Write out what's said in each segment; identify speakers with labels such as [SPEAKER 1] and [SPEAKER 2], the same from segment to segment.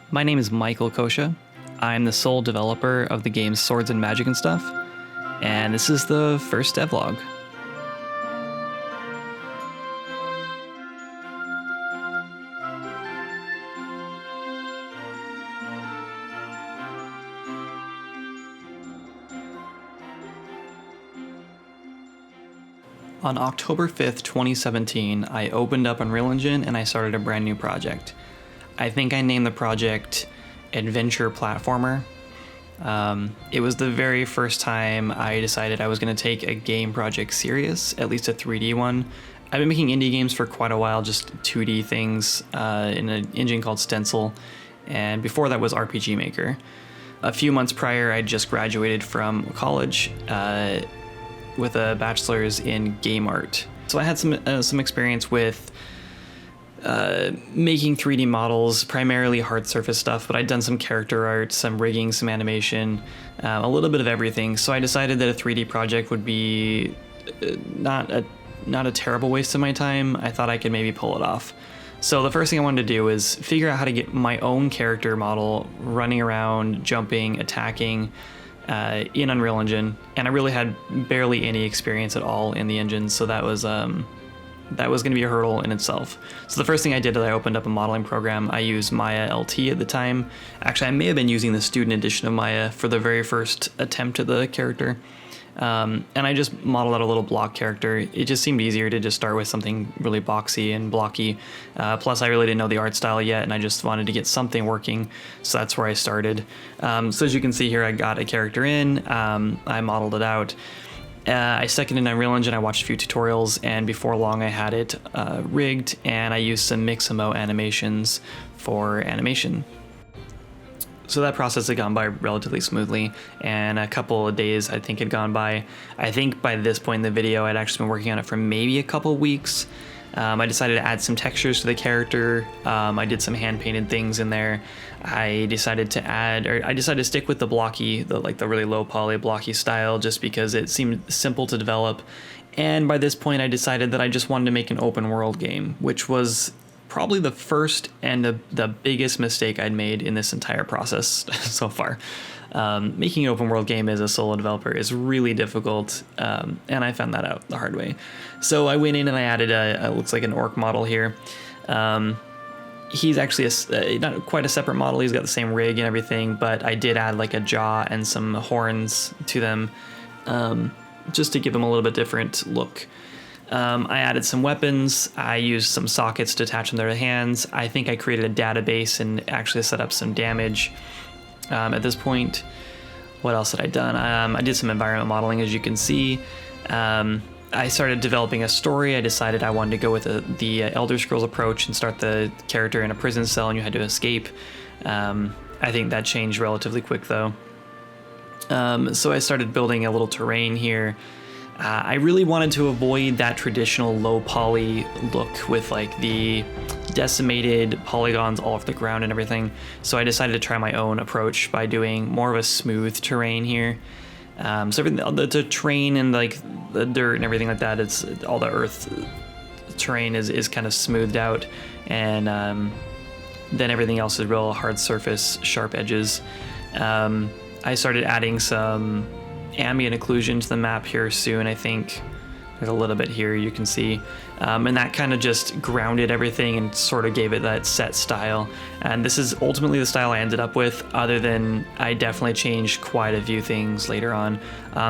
[SPEAKER 1] My name is Michael Kosha. I'm the sole developer of the games Swords and Magic and Stuff, and this is the first devlog. On October 5th, 2017, I opened up Unreal Engine and I started a brand new project. I think I named the project Adventure Platformer. It was the very first time I decided I was going to take a game project serious, at least a 3D one. I've been making indie games for quite a while, just 2D things in an engine called Stencil, and before that was RPG Maker. A few months prior, I just graduated from college with a bachelor's in game art. So I had some experience with making 3D models, primarily hard surface stuff, but I'd done some character art, some rigging, some animation, a little bit of everything. So I decided that a 3D project would be not a terrible waste of my time. I thought I could maybe pull it off. So the first thing I wanted to do was figure out how to get my own character model running around, jumping, attacking in Unreal Engine, and I really had barely any experience at all in the engine, so that was going to be a hurdle in itself. So the first thing I did is I opened up a modeling program. I used Maya LT at the time. Actually, I may have been using the student edition of Maya for the very first attempt at the character. And I just modeled out a little block character. It just seemed easier to just start with something really boxy and blocky. Plus, I really didn't know the art style yet, and I just wanted to get something working, so that's where I started. So as you can see here, I got a character in, I modeled it out. I stuck it in Unreal Engine, I watched a few tutorials, and before long I had it rigged, and I used some Mixamo animations for animation. So that process had gone by relatively smoothly, and a couple of days I think had gone by. I think by this point in the video I'd actually been working on it for maybe a couple of weeks. I decided to add some textures to the character. I did some hand-painted things in there. I decided to stick with the blocky, the really low poly blocky style, just because it seemed simple to develop. And by this point I decided that I just wanted to make an open world game, which was probably the first and the biggest mistake I'd made in this entire process so far. Making an open world game as a solo developer is really difficult, and I found that out the hard way. So I went in and I added looks like an orc model here. He's actually not quite a separate model. He's got the same rig and everything, but I did add like a jaw and some horns to them, just to give them a little bit different look. I added some weapons. I used some sockets to attach them to their hands. I think I created a database and actually set up some damage. At this point, what else had I done? I did some environment modeling, as you can see. I started developing a story. I decided I wanted to go with the Elder Scrolls approach and start the character in a prison cell and you had to escape. I think that changed relatively quick though. So I started building a little terrain here. I really wanted to avoid that traditional low poly look with like the decimated polygons all over the ground and everything. So I decided to try my own approach by doing more of a smooth terrain here. So everything, the terrain and like the dirt and everything like that, it's all the earth terrain is kind of smoothed out, and then everything else is real hard surface, sharp edges. I started adding some ambient occlusion to the map here soon. I think there's a little bit here you can see, and that kind of just grounded everything and sort of gave it that set style. And this is ultimately the style I ended up with, other than I definitely changed quite a few things later on.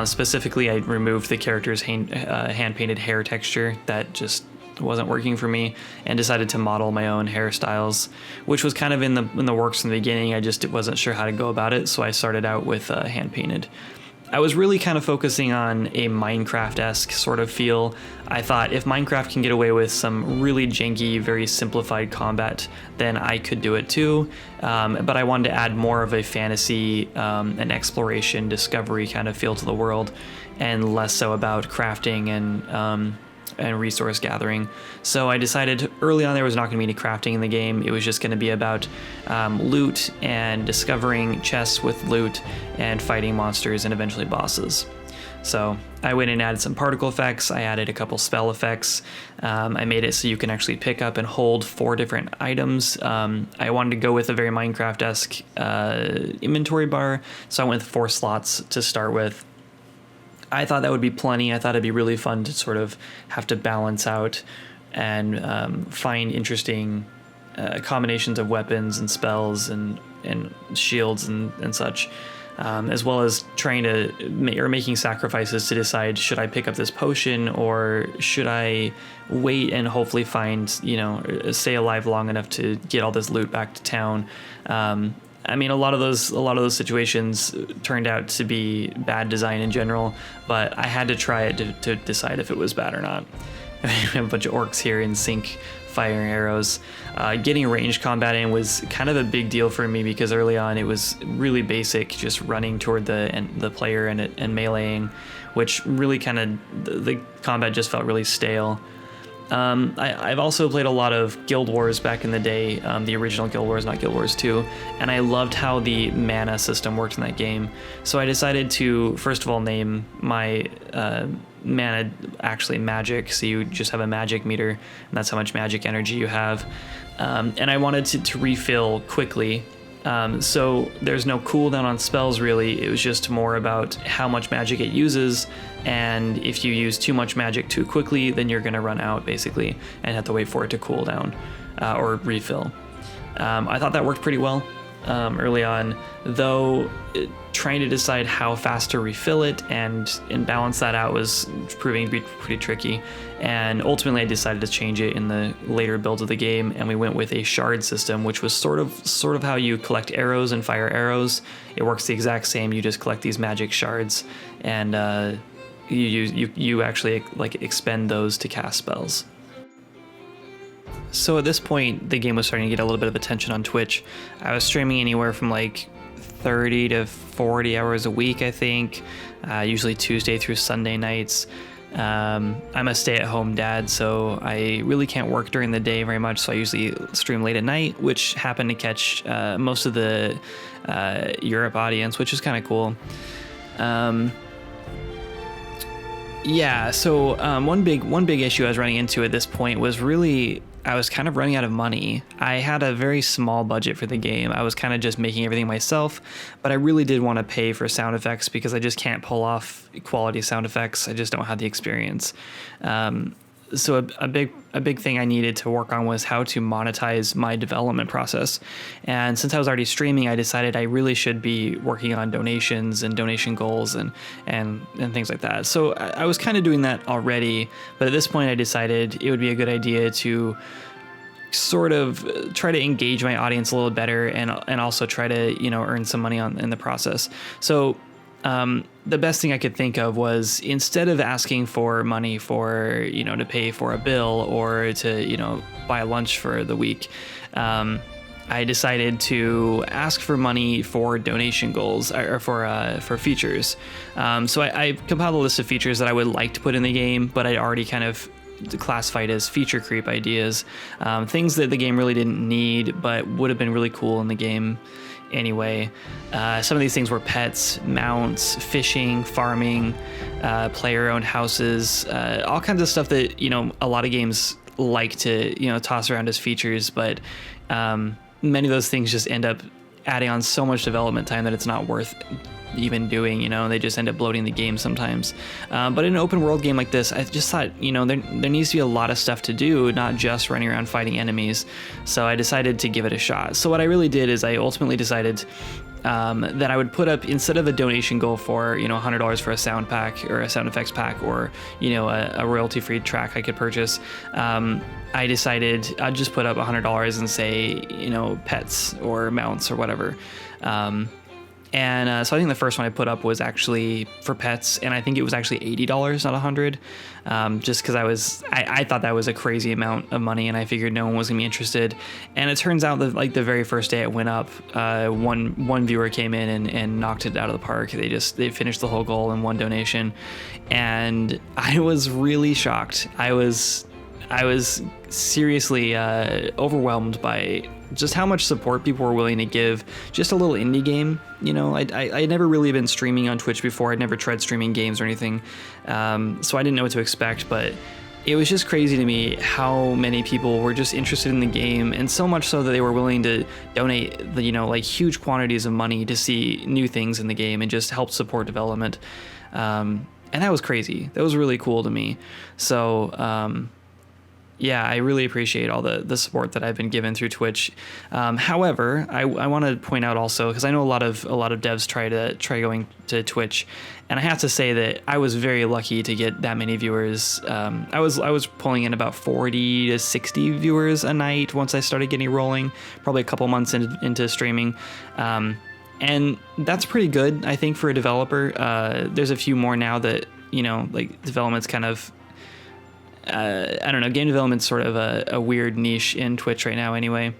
[SPEAKER 1] Specifically, I removed the character's hand-painted hair texture that just wasn't working for me, and decided to model my own hairstyles, which was kind of in the works in the beginning. I just wasn't sure how to go about it, so I started out with hand-painted. I was really kind of focusing on a Minecraft-esque sort of feel. I thought if Minecraft can get away with some really janky, very simplified combat, then I could do it too. But I wanted to add more of a fantasy, an exploration, discovery kind of feel to the world, and less so about crafting and resource gathering. So I decided early on there was not going to be any crafting in the game. It was just going to be about loot and discovering chests with loot and fighting monsters and eventually bosses. So I went and added some particle effects. I added a couple spell effects. I made it so you can actually pick up and hold 4 different items. I wanted to go with a very Minecraft-esque inventory bar, so I went with 4 slots to start with. I thought that would be plenty. I thought it'd be really fun to sort of have to balance out and find interesting combinations of weapons and spells and shields and such. As well as trying to making sacrifices to decide, should I pick up this potion or should I wait and hopefully find, stay alive long enough to get all this loot back to town. I mean, a lot of those situations turned out to be bad design in general, but I had to try it to decide if it was bad or not. We have a bunch of orcs here in sync firing arrows. Getting ranged combat in was kind of a big deal for me because early on it was really basic, just running toward the player and meleeing, which really kind of the combat just felt really stale. I've also played a lot of Guild Wars back in the day, the original Guild Wars, not Guild Wars 2, and I loved how the mana system worked in that game. So I decided to, first of all, name my mana actually magic, so you just have a magic meter, and that's how much magic energy you have. And I wanted to refill quickly. So there's no cooldown on spells really, it was just more about how much magic it uses, and if you use too much magic too quickly, then you're going to run out basically and have to wait for it to cool down or refill. I thought that worked pretty well early on, though trying to decide how fast to refill it and balance that out was proving to be pretty tricky. And ultimately I decided to change it in the later builds of the game, and we went with a shard system, which was sort of how you collect arrows and fire arrows. It works the exact same. You just collect these magic shards, and you actually like expend those to cast spells. So at this point, the game was starting to get a little bit of attention on Twitch. I was streaming anywhere from like 30 to 40 hours a week, I think, usually Tuesday through Sunday nights. I'm a stay-at-home dad, so I really can't work during the day very much, so I usually stream late at night, which happened to catch most of the Europe audience, which is kind of cool. Yeah, so one big issue I was running into at this point was really I was kind of running out of money. I had a very small budget for the game. I was kind of just making everything myself, but I really did want to pay for sound effects because I just can't pull off quality sound effects. I just don't have the experience. So a big thing I needed to work on was how to monetize my development process. And since I was already streaming, I decided I really should be working on donations and donation goals and things like that. So I was kind of doing that already, but at this point I decided it would be a good idea to sort of try to engage my audience a little better and also try to, earn some money in the process. So the best thing I could think of was, instead of asking for money for, to pay for a bill or to, buy lunch for the week, I decided to ask for money for donation goals or for features. So I compiled a list of features that I would like to put in the game, but I'd already kind of classified as feature creep ideas, things that the game really didn't need, but would have been really cool in the game anyway. Some of these things were pets, mounts, fishing, farming, player-owned houses, all kinds of stuff that a lot of games like to toss around as features, but many of those things just end up adding on so much development time that it's not worth even doing. They just end up bloating the game sometimes. But in an open world game like this, I just thought there needs to be a lot of stuff to do, not just running around fighting enemies. So I decided to give it a shot. So what I really did is I ultimately decided that I would put up, instead of a donation goal for $100 for a sound pack or a sound effects pack, or a royalty-free track I could purchase, I decided I'd just put up $100 and say pets or mounts or whatever. So I think the first one I put up was actually for pets, and I think it was actually $80, not $100, just because I thought that was a crazy amount of money, and I figured no one was gonna be interested. And it turns out that like the very first day it went up, one viewer came in and knocked it out of the park. They finished the whole goal in one donation, and I was really shocked. I was I was seriously overwhelmed by just how much support people were willing to give just a little indie game. You know, I'd never really been streaming on Twitch before. I'd never tried streaming games or anything, so I didn't know what to expect, but it was just crazy to me how many people were just interested in the game, and so much so that they were willing to donate, you know, like huge quantities of money to see new things in the game and just help support development. And that was crazy. That was really cool to me. So, yeah, I really appreciate all the support that I've been given through Twitch. However, I want to point out also, because I know a lot of devs try going to Twitch, and I have to say that I was very lucky to get that many viewers. I was pulling in about 40 to 60 viewers a night once I started getting rolling, probably a couple months into streaming. And that's pretty good, I think, for a developer. There's a few more now that, you know, like development's kind of, I don't know, game development's sort of a weird niche in Twitch right now anyway.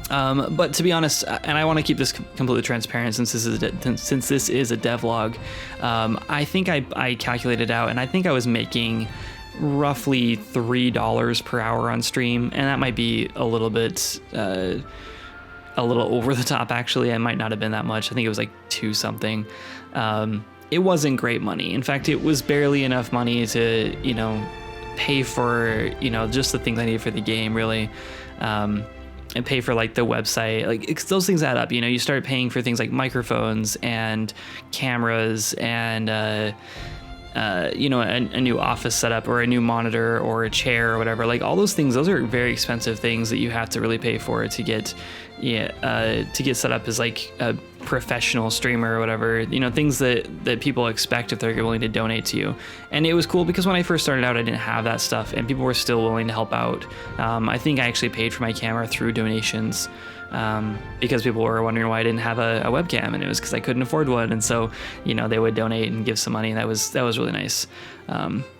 [SPEAKER 1] But to be honest, and I want to keep this completely transparent since this is a devlog, I think I calculated out, and I think I was making roughly $3 per hour on stream, and that might be a little bit a little over the top, actually. It might not have been that much. I think it was like 2 something. It wasn't great money. In fact, it was barely enough money to, you know, pay for, you know, just the things I needed for the game, really, and pay for like the website. Like those things add up. You know, you start paying for things like microphones and cameras and you know, a new office setup or a new monitor or a chair or whatever. Like all those things, those are very expensive things that you have to really pay for to get set up as like a professional streamer or whatever. You know, things that people expect if they're willing to donate to you. And it was cool because when I first started out, I didn't have that stuff, and people were still willing to help out. I think I actually paid for my camera through donations. Because people were wondering why I didn't have a webcam, and it was because I couldn't afford one. And so, you know, they would donate and give some money, and that was really nice.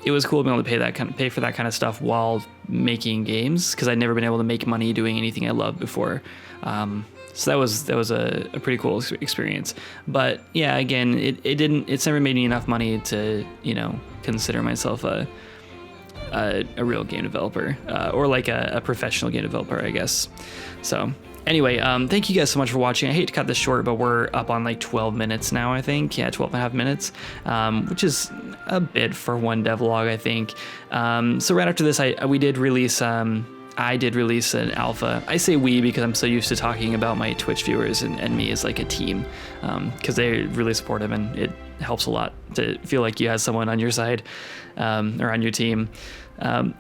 [SPEAKER 1] It was cool being able to pay for that kind of stuff while making games, because I'd never been able to make money doing anything I loved before. So that was a pretty cool experience. But yeah, again, it's never made me enough money to, you know, consider myself a real game developer, or like a professional game developer, I guess. So anyway, thank you guys so much for watching. I hate to cut this short, but we're up on like 12 minutes now, I think. Yeah, 12 and a half minutes, which is a bit for one devlog, I think. So right after this, I did release an alpha. I say we because I'm so used to talking about my Twitch viewers and me as like a team, because they're really supportive, and it helps a lot to feel like you have someone on your side, or on your team.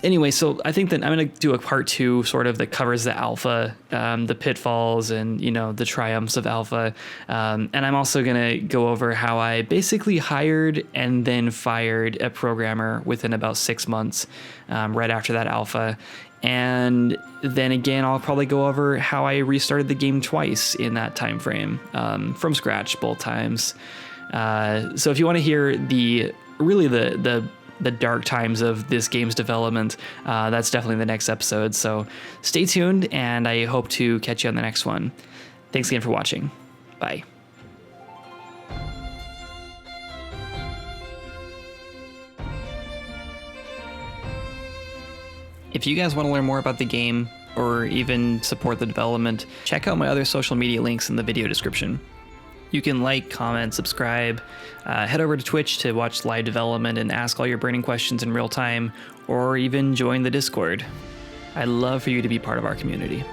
[SPEAKER 1] Anyway, so I think that I'm going to do a part 2 sort of that covers the alpha, the pitfalls and, you know, the triumphs of alpha. And I'm also going to go over how I basically hired and then fired a programmer within about 6 months, right after that alpha. And then again, I'll probably go over how I restarted the game twice in that time frame, from scratch both times. So if you want to hear the dark times of this game's development, that's definitely the next episode. So stay tuned, and I hope to catch you on the next one. Thanks again for watching. Bye. If you guys want to learn more about the game or even support the development, check out my other social media links in the video description. You can like, comment, subscribe, head over to Twitch to watch live development and ask all your burning questions in real time, or even join the Discord. I'd love for you to be part of our community.